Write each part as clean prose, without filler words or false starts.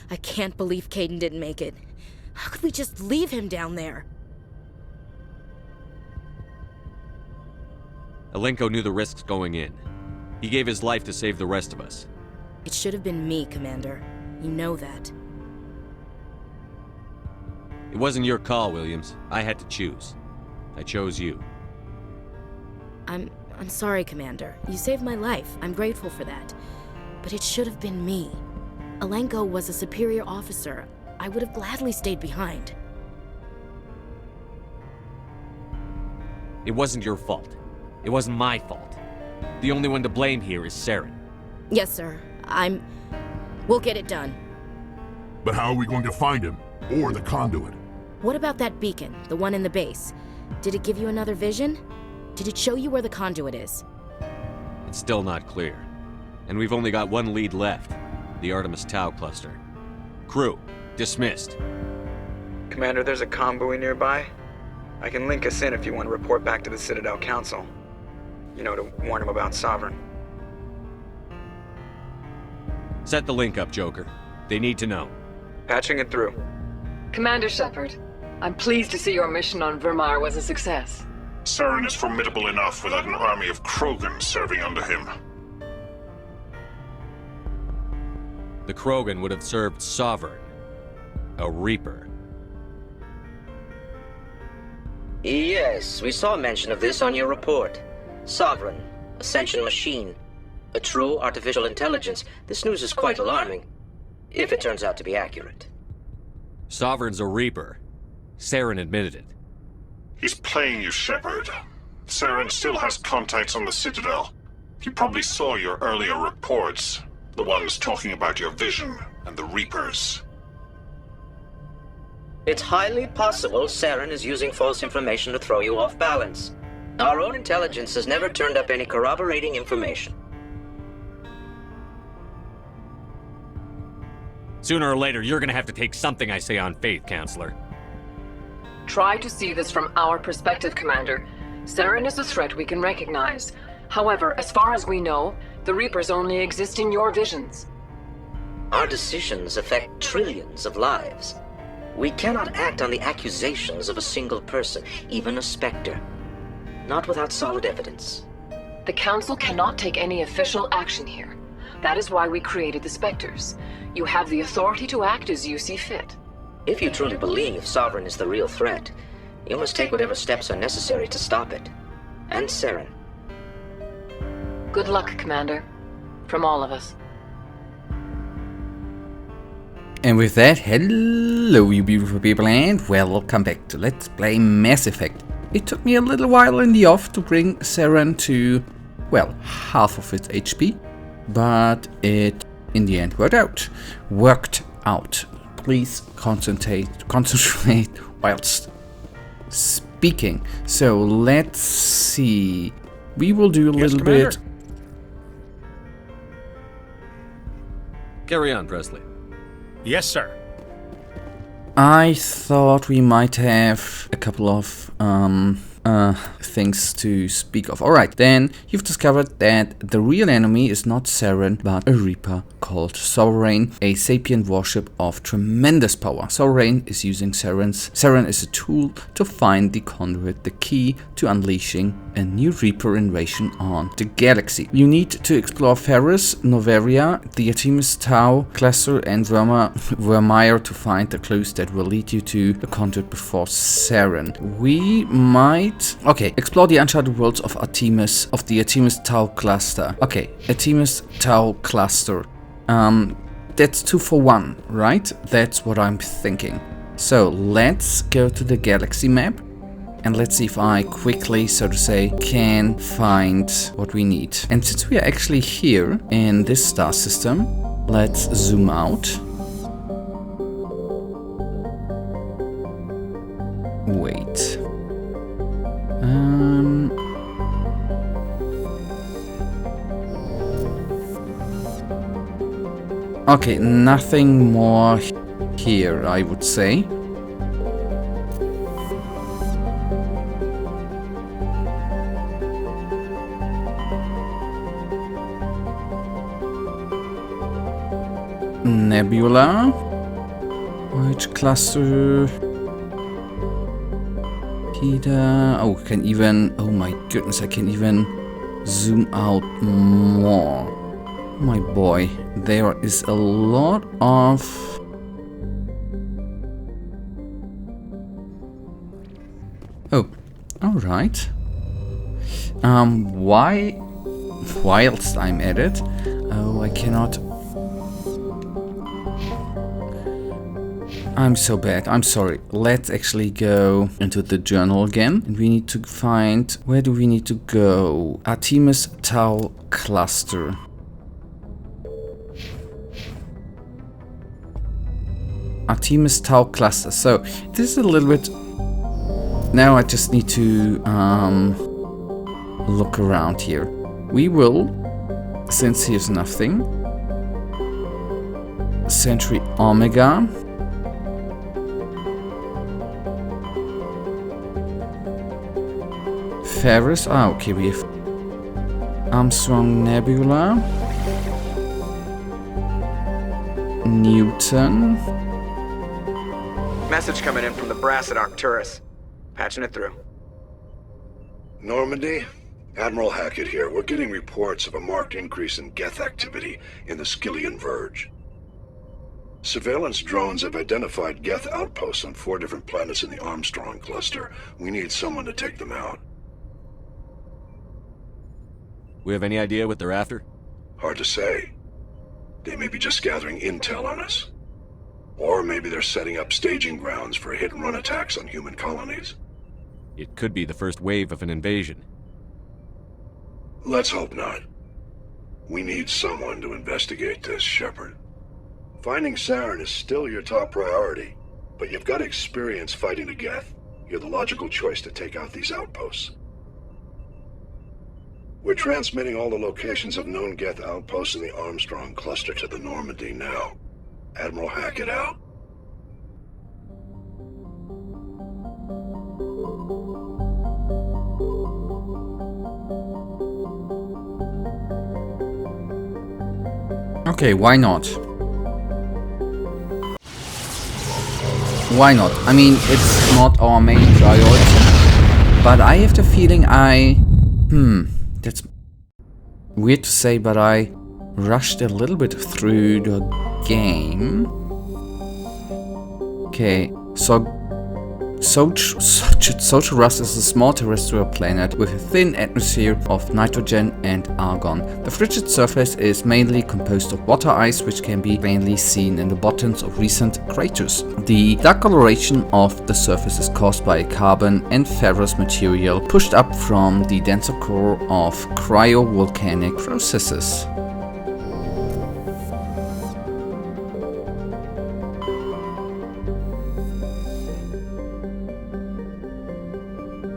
I can't believe Caden didn't make it. How could we just leave him down there? Alenko knew the risks going in. He gave his life to save the rest of us. It should have been me, Commander. You know that. It wasn't your call, Williams. I had to choose. I chose you. I'm sorry, Commander. You saved my life. I'm grateful for that. But it should have been me. Alenko was a superior officer. I would have gladly stayed behind. It wasn't your fault. It wasn't my fault. The only one to blame here is Saren. Yes, sir. We'll get it done. But how are we going to find him? Or the conduit? What about that beacon, the one in the base? Did it give you another vision? Did it show you where the conduit is? It's still not clear. And we've only got one lead left. The Artemis Tau cluster. Crew, dismissed. Commander, there's a comm buoy nearby. I can link us in if you want to report back to the Citadel Council. You know, to warn them about Sovereign. Set the link up, Joker. They need to know. Patching it through. Commander Shepard, I'm pleased to see your mission on Vermeer was a success. Saren is formidable enough without an army of Krogan serving under him. The Krogan would have served Sovereign. A Reaper. Yes, we saw mention of this on your report. Sovereign, Ascension machine, a true artificial intelligence. This news is quite alarming, if it turns out to be accurate. Sovereign's a Reaper. Saren admitted it. He's playing you, Shepard. Saren still has contacts on the Citadel. He probably saw your earlier reports. The ones talking about your vision and the Reapers. It's highly possible Saren is using false information to throw you off balance. Our own intelligence has never turned up any corroborating information. Sooner or later, you're gonna have to take something I say on faith, Counselor. Try to see this from our perspective, Commander. Saren is a threat we can recognize. However, as far as we know, the Reapers only exist in your visions. Our decisions affect trillions of lives. We cannot act on the accusations of a single person, even a Spectre. Not without solid evidence. The Council cannot take any official action here. That is why we created the Spectres. You have the authority to act as you see fit. If you truly believe Sovereign is the real threat, you must take whatever steps are necessary to stop it. And Saren. Good luck, Commander. From all of us. And with that, hello you beautiful people and welcome back to Let's Play Mass Effect. It took me a little while in the off to bring Saren to, well, half of its HP, but it in the end worked out. Please concentrate whilst speaking. So let's see. We will do a little bit. Carry on, Presley. Yes, sir. I thought we might have a couple of things to speak of. Alright, then you've discovered that the real enemy is not Saren, but a Reaper called Sovereign, a sapient warship of tremendous power. Sovereign is using Saren is a tool to find the conduit, the key to unleashing a new Reaper invasion on the galaxy. You need to explore Ferris, Noveria, the Artemis Tau cluster and Vermeer to find the clues that will lead you to the conduit before Saren. We might... Okay, explore the uncharted worlds of the Artemis Tau cluster. Okay, Artemis Tau cluster. That's 2 for 1, right? That's what I'm thinking. So let's go to the galaxy map and let's see if I quickly, so to say, can find what we need. And since we are actually here in this star system, let's zoom out. Wait. Okay, nothing more here, I would say. nebula. Which cluster? Peter. Oh, I can even. Oh my goodness, I can even zoom out more. My boy, there is a lot of. Oh, all right. Whilst I'm at it, oh, I cannot. I'm so bad. I'm sorry. Let's actually go into the journal again, and we need to find. Where do we need to go? Artemis Tau cluster. Artemis Tau cluster. So this is a little bit. Now I just need to look around here. We will, since here's nothing. Century Omega. Ferris. Ah, okay, we have Armstrong Nebula. Newton. Message coming in from the brass at Arcturus. Patching it through. Normandy? Admiral Hackett here. We're getting reports of a marked increase in Geth activity in the Skyllian Verge. Surveillance drones have identified Geth outposts on 4 different planets in the Armstrong cluster. We need someone to take them out. We have any idea what they're after? Hard to say. They may be just gathering intel on us. Or maybe they're setting up staging grounds for hit-and-run attacks on human colonies. It could be the first wave of an invasion. Let's hope not. We need someone to investigate this, Shepard. Finding Saren is still your top priority, but you've got experience fighting the Geth. You're the logical choice to take out these outposts. We're transmitting all the locations of known Geth outposts in the Armstrong cluster to the Normandy now. Admiral Hackett out. Okay, why not? Why not? I mean, it's not our main priority, but I have the feeling that's weird to say, but I rushed a little bit through the game. Okay, so Socharos is a small terrestrial planet with a thin atmosphere of nitrogen and argon. The frigid surface is mainly composed of water ice, which can be plainly seen in the bottoms of recent craters. The dark coloration of the surface is caused by carbon and ferrous material pushed up from the denser core of cryovolcanic processes.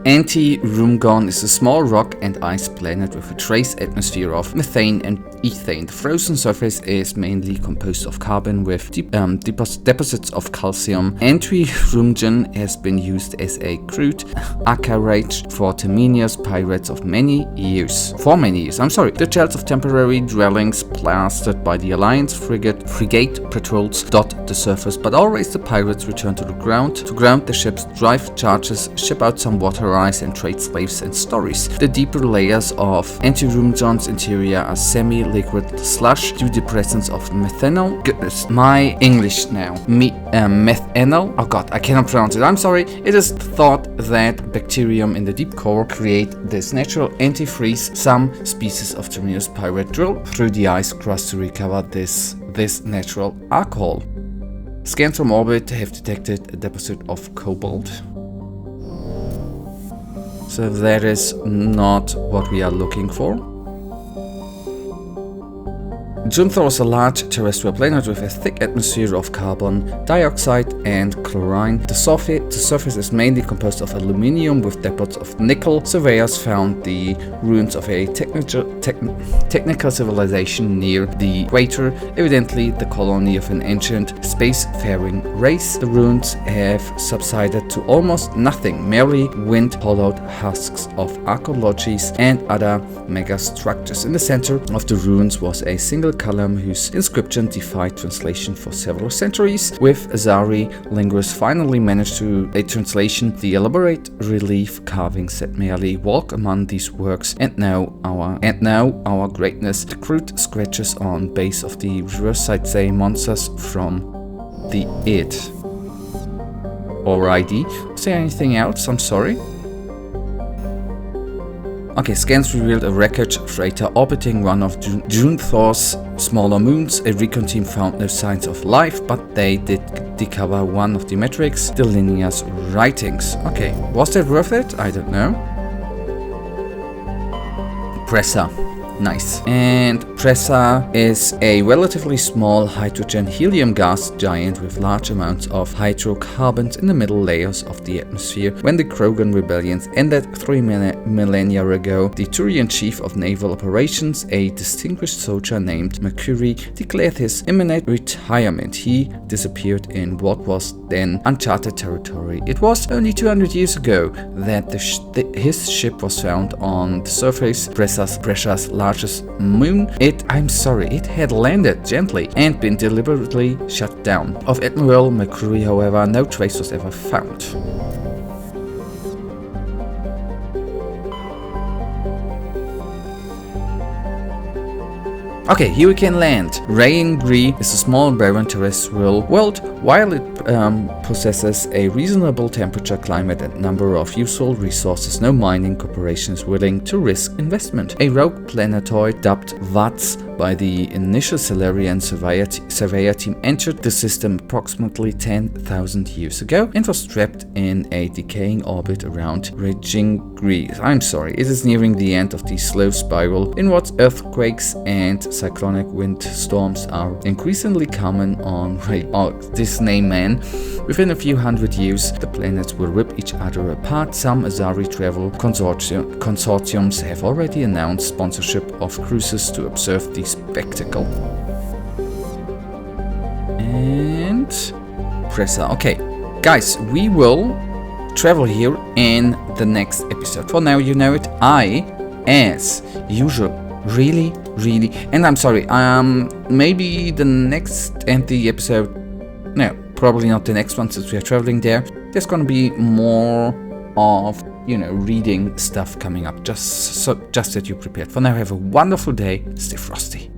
Anti-Rumgon is a small rock and ice planet with a trace atmosphere of methane and ethane. The frozen surface is mainly composed of carbon with deposits of calcium. Anti-Rumgon has been used as a crude anchorage for Terminia's pirates for many years. The shells of temporary dwellings plastered by the Alliance frigate patrols dot the surface, but always the pirates return to the ground. To ground the ships, drive charges, ship out some water ice and trade slaves and stories. The deeper layers of Anti-Rumgon's interior are semi-liquid slush due to the presence of methanol. Goodness, my English now. Methanol? Oh god, I cannot pronounce it. I'm sorry. It is thought that bacterium in the deep core create this natural antifreeze. Some species of Terminus pirate drill through the ice crust to recover this natural alcohol. Scans from orbit have detected a deposit of cobalt. So that is not what we are looking for. Junthor is a large terrestrial planet with a thick atmosphere of carbon dioxide and chlorine. The surface is mainly composed of aluminium with deposits of nickel. Surveyors found the ruins of a technical civilization near the equator, evidently the colony of an ancient spacefaring race. The ruins have subsided to almost nothing, merely wind-hollowed husks of archaeologies and other megastructures. In the center of the ruins was a single column whose inscription defied translation for several centuries. With Azari linguists finally managed to a translation, the elaborate relief carvings said merely walk among these works, and now our greatness. The crude scratches on base of the reverse side say monsters from the id. Alrighty. Was there anything else? I'm sorry. Okay, scans revealed a wreckage freighter orbiting one of Junthor's smaller moons. A recon team found no signs of life, but they did discover one of the metrics, the Linear's writings. Okay, was that worth it? I don't know. Pressa. Nice. And Pressa is a relatively small hydrogen-helium gas giant with large amounts of hydrocarbons in the middle layers of the atmosphere. When the Krogan rebellions ended 3 millennia ago, the Turian chief of naval operations, a distinguished soldier named Mercury, declared his imminent retirement. He disappeared in what was then uncharted territory. It was only 200 years ago that his ship was found on the surface, Pressa's largest moon. It had landed gently and been deliberately shut down. Of Admiral Mercury, however, no trace was ever found. Okay, here we can land. Rain-Gree is a small barren terrestrial world. While it possesses a reasonable temperature, climate and number of useful resources, no mining corporation is willing to risk investment. A rogue planetoid dubbed VATS by the initial Solarian surveyor team entered the system approximately 10,000 years ago and was trapped in a decaying orbit around Rain-Gree. I'm sorry, it is nearing the end of the slow spiral in what earthquakes and cyclonic windstorms are increasingly common on this name man. Within a few hundred years, the planets will rip each other apart. Some Azari travel consortiums have already announced sponsorship of cruises to observe the spectacle. And Pressa. Okay, guys, we will travel here in the next episode. For now, you know it. I, as usual, really, and I'm sorry, maybe the next and the episode, no, probably not the next one since we are traveling there. There's gonna be more of, reading stuff coming up, just that you're prepared. For now, have a wonderful day, stay frosty.